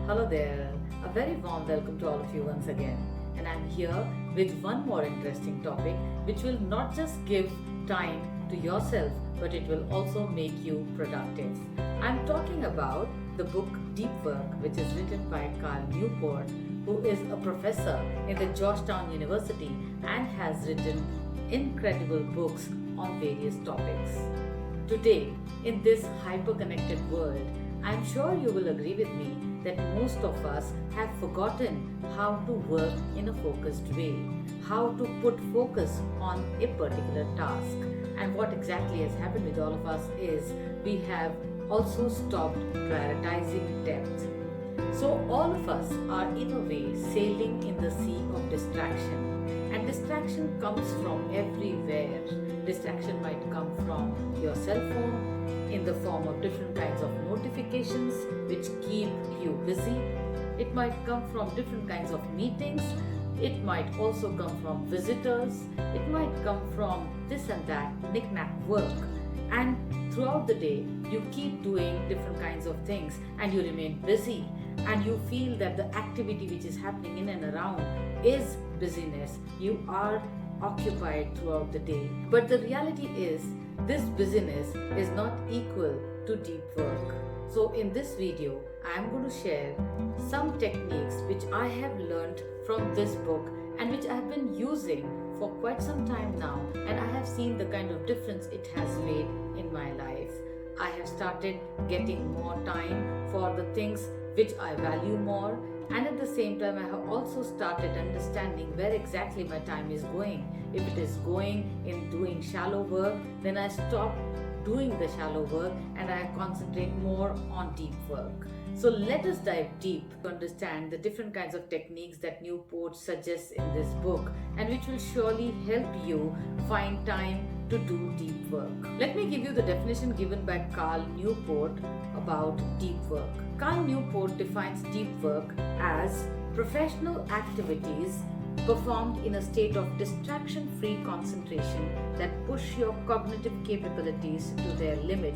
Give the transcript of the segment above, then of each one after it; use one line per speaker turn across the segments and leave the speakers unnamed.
Hello there, a very warm welcome to all of you once again. And I'm here with one more interesting topic which will not just give time to yourself but it will also make you productive. I'm talking about the book Deep Work, which is written by Calnewport, who is a professor in the Georgetown University and has written incredible books on various topics. Today, in this hyper-connected world, I'm sure you will agree with me that most of us have forgotten how to work in a focused way, how to put focus on a particular task. And what exactly has happened with all of us is we have also stopped prioritizing depth. So all of us are in a way sailing in the sea of distraction. And distraction comes from everywhere. Distraction might come from your cell phone in the form of different kinds of notifications which keep you busy. It might come from different kinds of meetings. It might also come from visitors. It might come from this and that knick-knack work. And throughout the day, you keep doing different kinds of things and you remain busy. And you feel that the activity which is happening in and around is busyness. You are occupied throughout the day. But the reality is, this busyness is not equal to deep work. So in this video, I am going to share some techniques which I have learned from this book and which I have been using for quite some time now, and I have seen the kind of difference it has made in my life. I have started getting more time for the things which I value more, and at the same time I have also started understanding where exactly my time is going. If it is going in doing shallow work, then I stop doing the shallow work and I concentrate more on deep work. So let us dive deep to understand the different kinds of techniques that Newport suggests in this book and which will surely help you find time to do deep work. Let me give you the definition given by Calnewport about deep work. Calnewport defines deep work as professional activities performed in a state of distraction-free concentration that push your cognitive capabilities to their limit.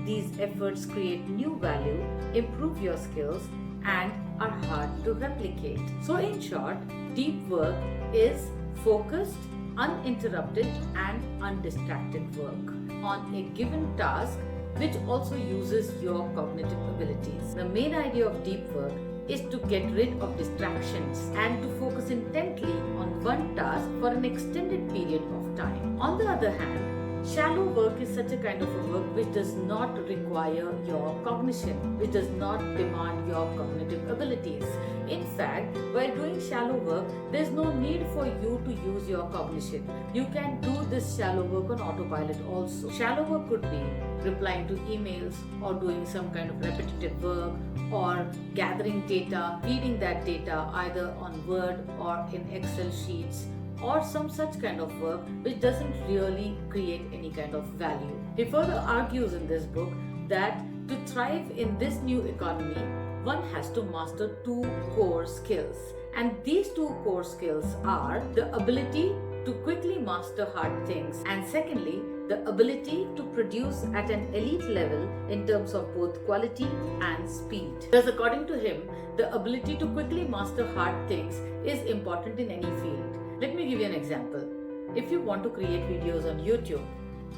These efforts create new value, improve your skills, and are hard to replicate. So in short, deep work is focused, uninterrupted, and undistracted work on a given task which also uses your cognitive abilities. The main idea of deep work is to get rid of distractions and to focus intently on one task for an extended period of time. On the other hand, shallow work is such a kind of a work which does not require your cognition, which does not demand your cognitive abilities. In fact, while doing shallow work, there is no need for you to use your cognition. You can do this shallow work on autopilot also. Shallow work could be replying to emails or doing some kind of repetitive work or gathering data, feeding that data either on Word or in Excel sheets, or some such kind of work which doesn't really create any kind of value. He further argues in this book that to thrive in this new economy, one has to master two core skills. And these two core skills are the ability to quickly master hard things, and secondly, the ability to produce at an elite level in terms of both quality and speed. Thus, according to him, the ability to quickly master hard things is important in any field. Let me give you an example. If you want to create videos on YouTube,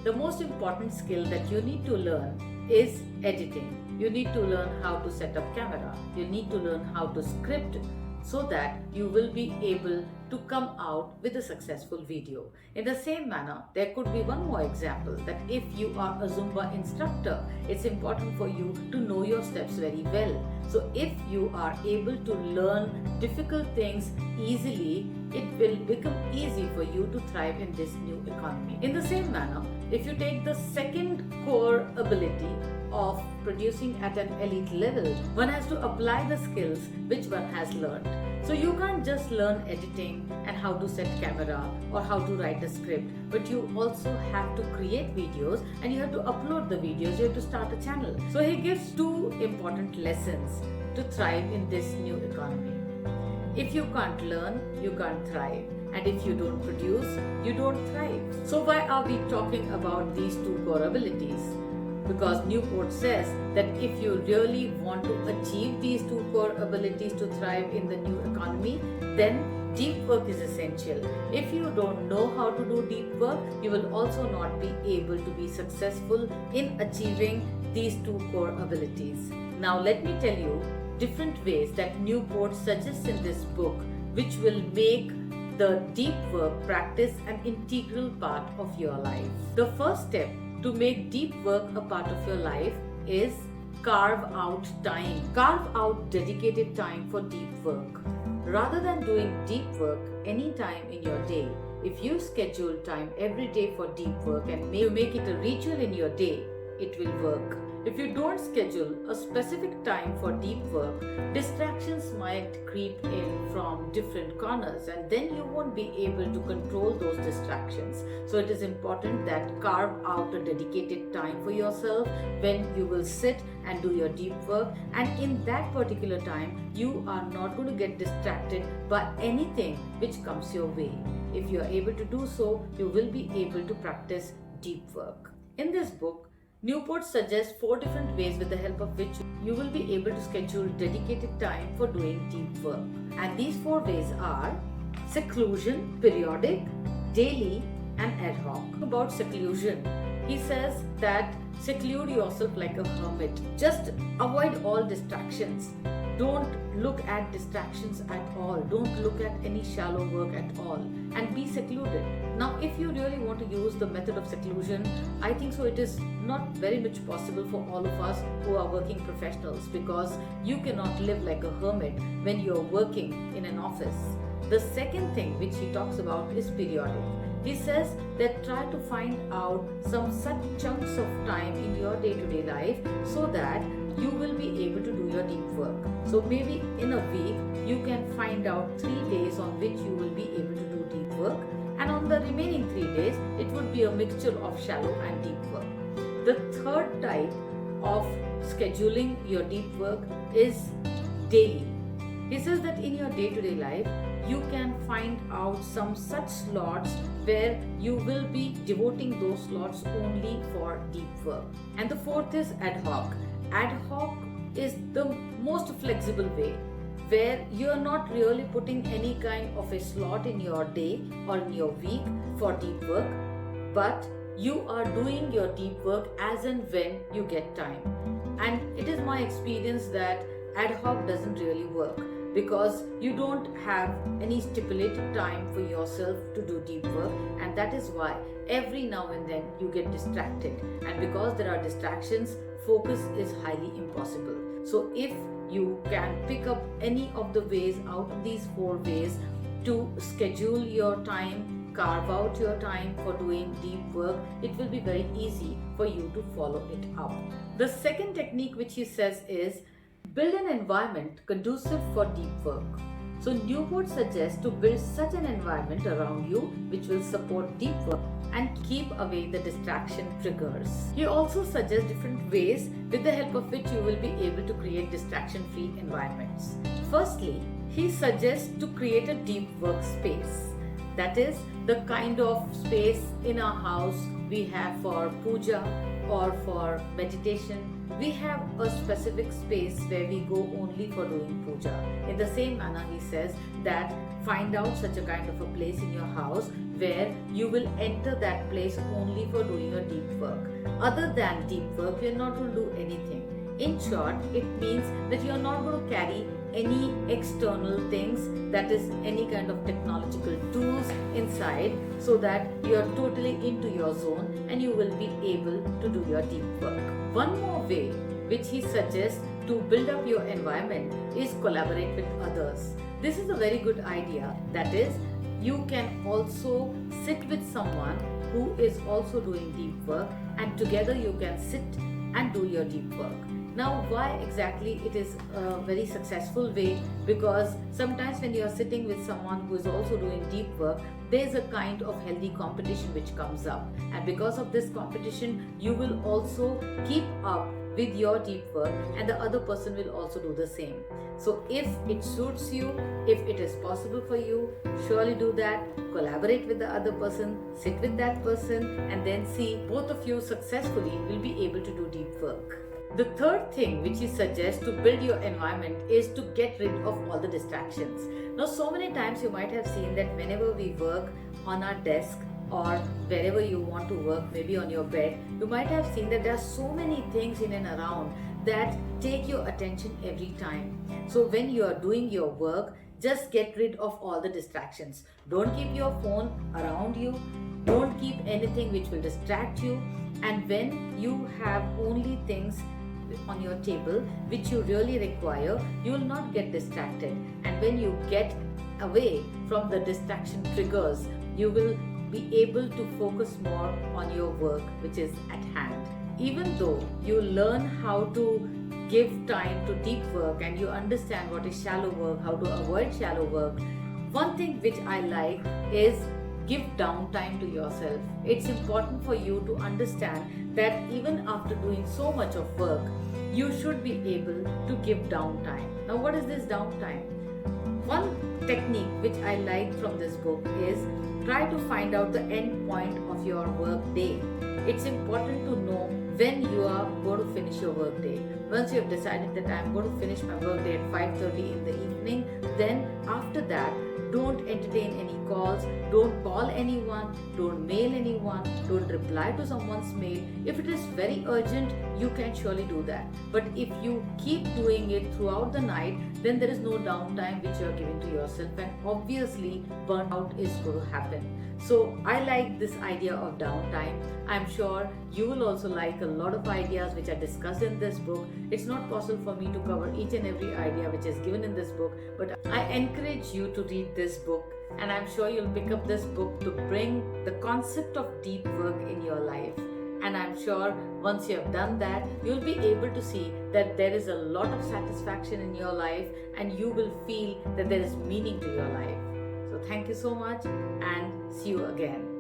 the most important skill that you need to learn is editing. You need to learn how to set up camera. You need to learn how to script so that you will be able to come out with a successful video. In the same manner, there could be one more example that if you are a Zumba instructor, it's important for you to know your steps very well. So if you are able to learn difficult things easily, it will become easy for you to thrive in this new economy. In the same manner, if you take the second core ability of producing at an elite level, one has to apply the skills which one has learned. So you can't just learn editing and how to set camera or how to write a script, but you also have to create videos and you have to upload the videos, you have to start a channel. So he gives two important lessons to thrive in this new economy. If you can't learn, you can't thrive. And if you don't produce, you don't thrive. So why are we talking about these two core abilities? because Newport says that if you really want to achieve these two core abilities to thrive in the new economy, then deep work is essential. If you don't know how to do deep work, you will also not be able to be successful in achieving these two core abilities. Now let me tell you different ways that Newport suggests in this book which will make the deep work practice an integral part of your life. The first step to make deep work a part of your life is carve out time. Carve out dedicated time for deep work. Rather than doing deep work any time in your day, if you schedule time every day for deep work and you make it a ritual in your day, it will work. If you don't schedule a specific time for deep work, distractions might creep in from different corners and then you won't be able to control those distractions. So it is important that carve out a dedicated time for yourself when you will sit and do your deep work, and in that particular time you are not going to get distracted by anything which comes your way. If you are able to do so, you will be able to practice deep work. In this book, Newport suggests 4 different ways with the help of which you will be able to schedule dedicated time for doing deep work. And these 4 ways are seclusion, periodic, daily, and ad hoc. About seclusion, he says that seclude yourself like a hermit. Just avoid all distractions. Don't look at distractions at all. Don't look at any shallow work at all, and be secluded. Now, if you really want to use the method of seclusion, I think so it is not very much possible for all of us who are working professionals, because you cannot live like a hermit when you are working in an office. The second thing which he talks about is periodic. He says that try to find out some such chunks of time in your day-to-day life so that you will be able to do your deep work. So maybe in a week you can find out 3 days on which you will be able to do deep work, and on the remaining 3 days it would be a mixture of shallow and deep work. The third type of scheduling your deep work is daily. He says that in your day-to-day life you can find out some such slots where you will be devoting those slots only for deep work. And the fourth is ad hoc. Ad hoc is the most flexible way, where you are not really putting any kind of a slot in your day or in your week for deep work, but you are doing your deep work as and when you get time. And it is my experience that ad hoc doesn't really work, because you don't have any stipulated time for yourself to do deep work, and that is why every now and then you get distracted, and because there are distractions, focus is highly impossible. So if you can pick up any of the ways out of these 4 ways to schedule your time, carve out your time for doing deep work, it will be very easy for you to follow it up. The second technique which he says is build an environment conducive for deep work. So Newport suggests to build such an environment around you which will support deep work and keep away the distraction triggers. He also suggests different ways with the help of which you will be able to create distraction-free environments. Firstly, he suggests to create a deep work space. That is the kind of space in our house we have for puja or for meditation. We have a specific space where we go only for doing puja. In the same manner, he says that find out such a kind of a place in your house where you will enter that place only for doing your deep work. Other than deep work, you're not going to do anything. In short, it means that you're not going to carry any external things, that is any kind of technological tools inside, so that you're totally into your zone and you will be able to do your deep work. One more way which he suggests to build up your environment is collaborate with others. This is a very good idea. That is, you can also sit with someone who is also doing deep work, and together you can sit and do your deep work. Now, why exactly it is a very successful way? Because sometimes when you are sitting with someone who is also doing deep work, there is a kind of healthy competition which comes up, and because of this competition you will also keep up with your deep work, and the other person will also do the same. So if it suits you, if it is possible for you, surely do that. Collaborate with the other person, sit with that person, and then see both of you successfully will be able to do deep work. The third thing which he suggests to build your environment is to get rid of all the distractions. Now, so many times you might have seen that whenever we work on our desk or wherever you want to work, maybe on your bed, you might have seen that there are so many things in and around that take your attention every time. So when you are doing your work, just get rid of all the distractions. Don't keep your phone around you. Don't keep anything which will distract you. And when you have only things on your table which you really require, you will not get distracted. And when you get away from the distraction triggers, you will be able to focus more on your work which is at hand. Even though you learn how to give time to deep work and you understand what is shallow work, how to avoid shallow work, one thing which I like is give downtime to yourself. It's important for you to understand that even after doing so much of work, you should be able to give downtime. Now, what is this downtime? One technique which I like from this book is try to find out the end point of your work day. It's important to know when you are going to finish your work day. Once you have decided that I am going to finish my work day at 5:30 in the evening, then after that, don't entertain any calls, don't call anyone, don't mail anyone, don't reply to someone's mail. If it is very urgent, you can surely do that. But if you keep doing it throughout the night, then there is no downtime which you are giving to yourself, and obviously burnout is going to happen. So I like this idea of downtime. I'm sure you will also like a lot of ideas which are discussed in this book. It's not possible for me to cover each and every idea which is given in this book, but I encourage you to read this book, and I'm sure you'll pick up this book to bring the concept of deep work in your life. And I'm sure once you have done that, you'll be able to see that there is a lot of satisfaction in your life, and you will feel that there is meaning to your life. So thank you so much, and see you again.